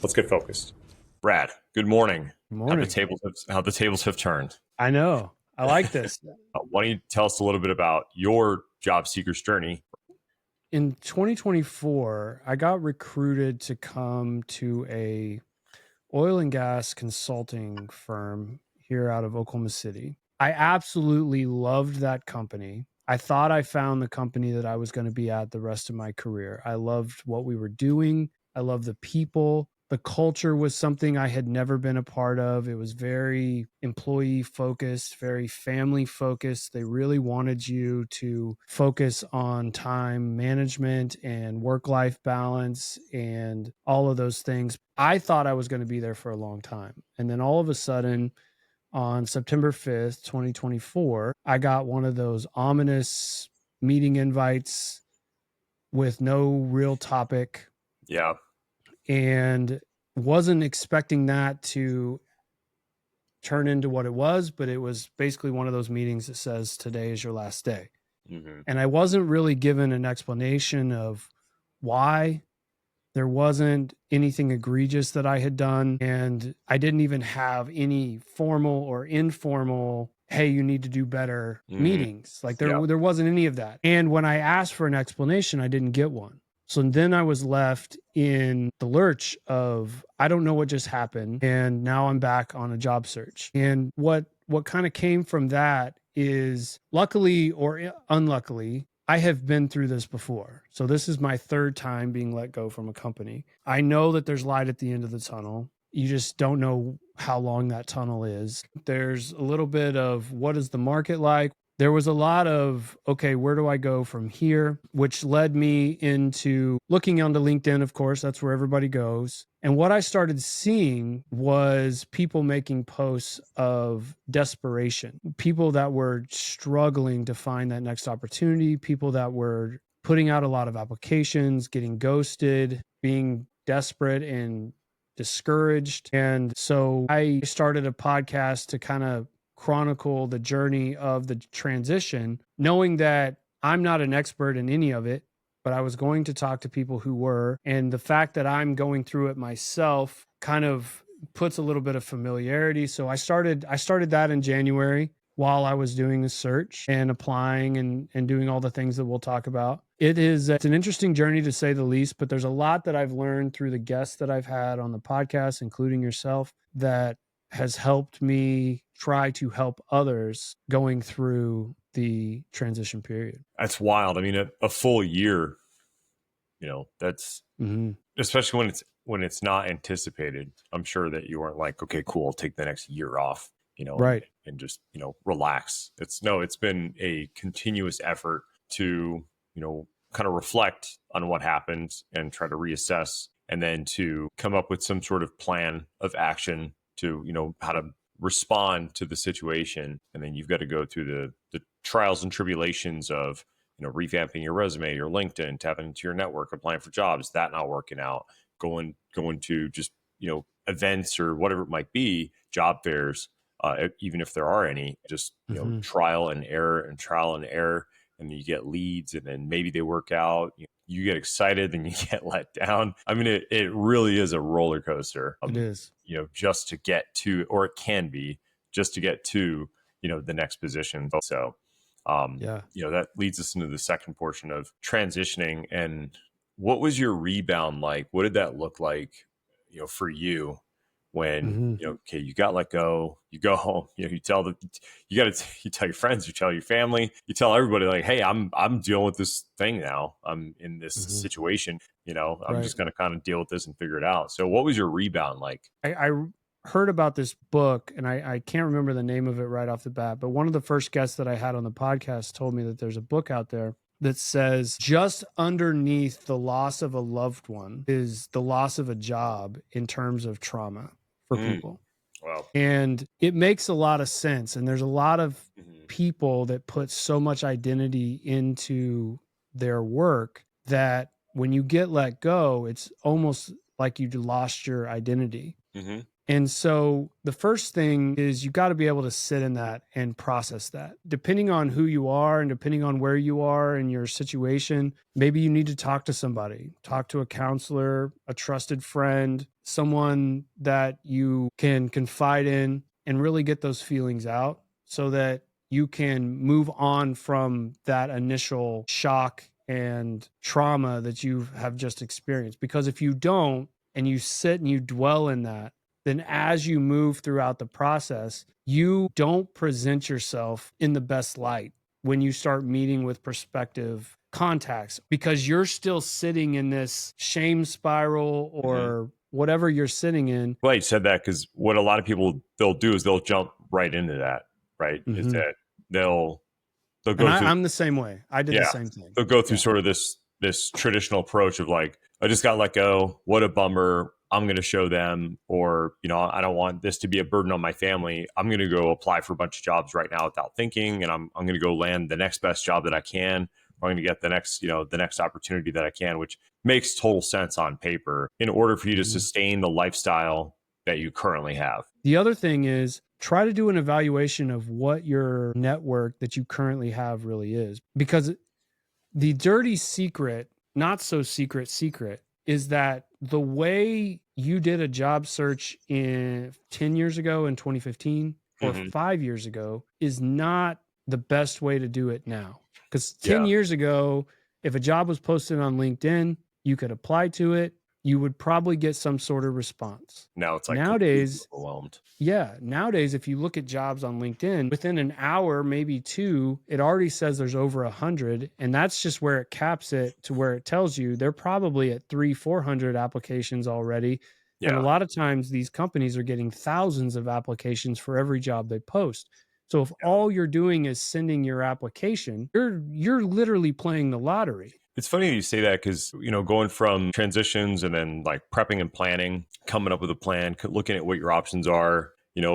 Let's get focused. Brad, good morning. Good morning. How the tables have turned. I know. I like this. Why don't you tell us a little bit about your job seeker's journey? In 2024, I got recruited to come to a oil and gas consulting firm here out of Oklahoma City. I absolutely loved that company. I thought I found the company that I was going to be at the rest of my career. I loved what we were doing. I loved the people. The culture was something I had never been a part of. It was very employee focused, very family focused. They really wanted you to focus on time management and work-life balance and all of those things. I thought I was going to be there for a long time. And then all of a sudden, on September 5th, 2024, I got one of those ominous meeting invites with no real topic. Yeah. And wasn't expecting that to turn into what it was, but it was basically one of those meetings that says today is your last day. Mm-hmm. And I wasn't really given an explanation of why. There wasn't anything egregious that I had done, and I didn't even have any formal or informal, hey, you need to do better meetings. Like there wasn't any of that. And when I asked for an explanation, I didn't get one. So then I was left in the lurch of, I don't know what just happened. And now I'm back on a job search. And what kind of came from that is, luckily or unluckily, I have been through this before. So this is my third time being let go from a company. I know that there's light at the end of the tunnel. You just don't know how long that tunnel is. There's a little bit of, what is the market like? There was a lot of, okay, where do I go from here? Which led me into looking onto LinkedIn, of course, that's where everybody goes. And what I started seeing was people making posts of desperation, people that were struggling to find that next opportunity, people that were putting out a lot of applications, getting ghosted, being desperate and discouraged. And so I started a podcast to kind of chronicle the journey of the transition, knowing that I'm not an expert in any of it, but I was going to talk to people who were. And the fact that I'm going through it myself kind of puts a little bit of familiarity. So I started that in January while I was doing the search and applying and doing all the things that we'll talk about. It's an interesting journey to say the least, but there's a lot that I've learned through the guests that I've had on the podcast, including yourself, that has helped me try to help others going through the transition period. That's wild. I mean, a full year, that's especially when it's not anticipated. I'm sure that you weren't like, okay, cool, I'll take the next year off, right. and just, relax. It's been a continuous effort to, kind of reflect on what happened and try to reassess, and then to come up with some sort of plan of action to, how to respond to the situation. And then you've got to go through the trials and tribulations of, revamping your resume, your LinkedIn, tapping into your network, applying for jobs, that not working out, going to just, events or whatever it might be, job fairs, even if there are any, just, trial and error. And then you get leads, and then maybe they work out. You get excited, then you get let down. I mean, it really is a roller coaster. It is. Just to get to, or it can be, just to get to, the next position. So, that leads us into the second portion of transitioning. And what was your rebound like? What did that look like, for you when, okay, you got let go, you go home, you tell your friends, you tell your family, you tell everybody like, hey, I'm dealing with this thing now. I'm in this situation, I'm just going to kind of deal with this and figure it out. So what was your rebound like? I heard about this book, and I can't remember the name of it right off the bat, but one of the first guests that I had on the podcast told me that there's a book out there that says just underneath the loss of a loved one is the loss of a job in terms of trauma for people. Wow. And it makes a lot of sense. And there's a lot of people that put so much identity into their work that when you get let go, it's almost like you lost your identity. And so the first thing is you got to be able to sit in that and process that. Depending on who you are and depending on where you are in your situation, maybe you need to talk to somebody, talk to a counselor, a trusted friend, someone that you can confide in and really get those feelings out so that you can move on from that initial shock and trauma that you have just experienced. Because if you don't, and you sit and you dwell in that, then as you move throughout the process, you don't present yourself in the best light when you start meeting with prospective contacts because you're still sitting in this shame spiral or whatever you're sitting in. Well, you said that because what a lot of people they'll do is they'll jump right into that, right? Is that they'll go And through. I'm the same way. I did the same thing. They'll go through sort of this traditional approach of like, I just got let go. What a bummer. I'm going to show them, or, I don't want this to be a burden on my family. I'm going to go apply for a bunch of jobs right now without thinking. And I'm going to go land the next best job that I can. Or I'm going to get the next opportunity that I can, which makes total sense on paper in order for you to sustain the lifestyle that you currently have. The other thing is try to do an evaluation of what your network that you currently have really is, because the dirty secret, not so secret, is that the way you did a job search in 10 years ago in 2015 or 5 years ago is not the best way to do it now. Because 10 years ago, if a job was posted on LinkedIn, you could apply to it. You would probably get some sort of response. Now it's like nowadays overwhelmed. Yeah. Nowadays, if you look at jobs on LinkedIn, within an hour, maybe two, it already says there's over 100. And that's just where it caps it to where it tells you they're probably at 300-400 applications already. And a lot of times these companies are getting thousands of applications for every job they post. So if all you're doing is sending your application, you're literally playing the lottery. It's funny that you say that because, going from transitions and then like prepping and planning, coming up with a plan, looking at what your options are,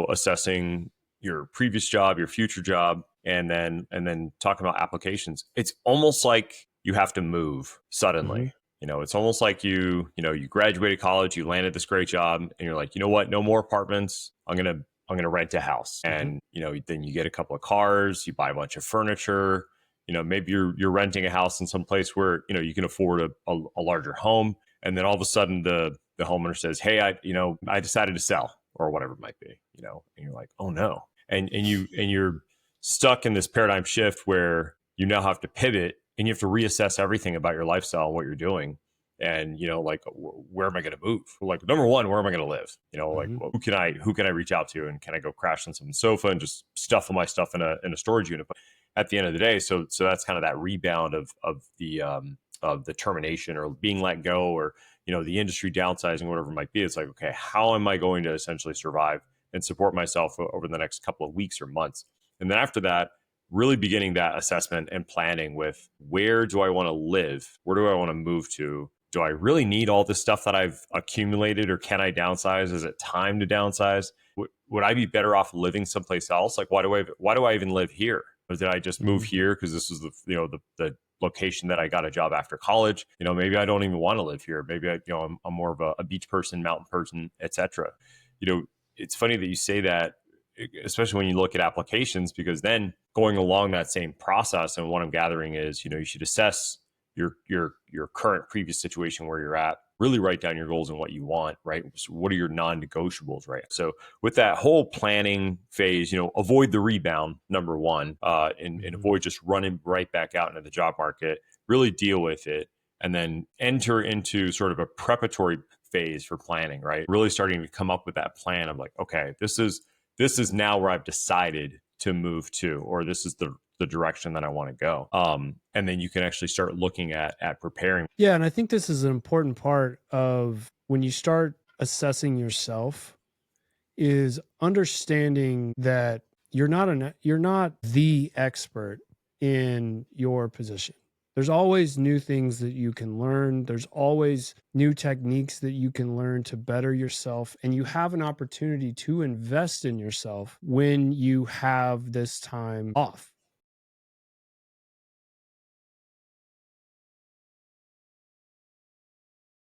assessing your previous job, your future job, and then talking about applications. It's almost like you have to move suddenly. It's almost like you graduated college, you landed this great job, and you're like, you know what? No more apartments. I'm gonna rent a house, and then you get a couple of cars, you buy a bunch of furniture. Maybe you're renting a house in some place where, you can afford a larger home. And then all of a sudden the homeowner says, hey, I decided to sell or whatever it might be, and you're like, oh no. And you're stuck in this paradigm shift where you now have to pivot and you have to reassess everything about your lifestyle and what you're doing. And, like, where am I going to move? Like, number one, where am I going to live? Like, who can I reach out to? And can I go crash on someone's sofa and just stuff all my stuff in a storage unit? But at the end of the day, so that's kind of that rebound of the termination or being let go, or, the industry downsizing, whatever it might be. It's like, okay, how am I going to essentially survive and support myself over the next couple of weeks or months? And then after that, really beginning that assessment and planning with, where do I want to live? Where do I want to move to? Do I really need all this stuff that I've accumulated, or can I downsize? Is it time to downsize? Would I be better off living someplace else? Like, why do I even live here? Or did I just move here because this is the location that I got a job after college? Maybe I don't even want to live here. Maybe I'm more of a beach person, mountain person, etc. It's funny that you say that, especially when you look at applications, because then going along that same process, and what I'm gathering is, you should assess your current previous situation where you're at, really write down your goals and what you want, right? So what are your non-negotiables, right? So with that whole planning phase, avoid the rebound, number one, and avoid just running right back out into the job market, really deal with it, and then enter into sort of a preparatory phase for planning, right? Really starting to come up with that plan of like, okay, this is now where I've decided to move to, or this is the direction that I want to go. And then you can actually start looking at preparing. Yeah. And I think this is an important part of when you start assessing yourself, is understanding that you're not the expert in your position. There's always new things that you can learn. There's always new techniques that you can learn to better yourself. And you have an opportunity to invest in yourself when you have this time off.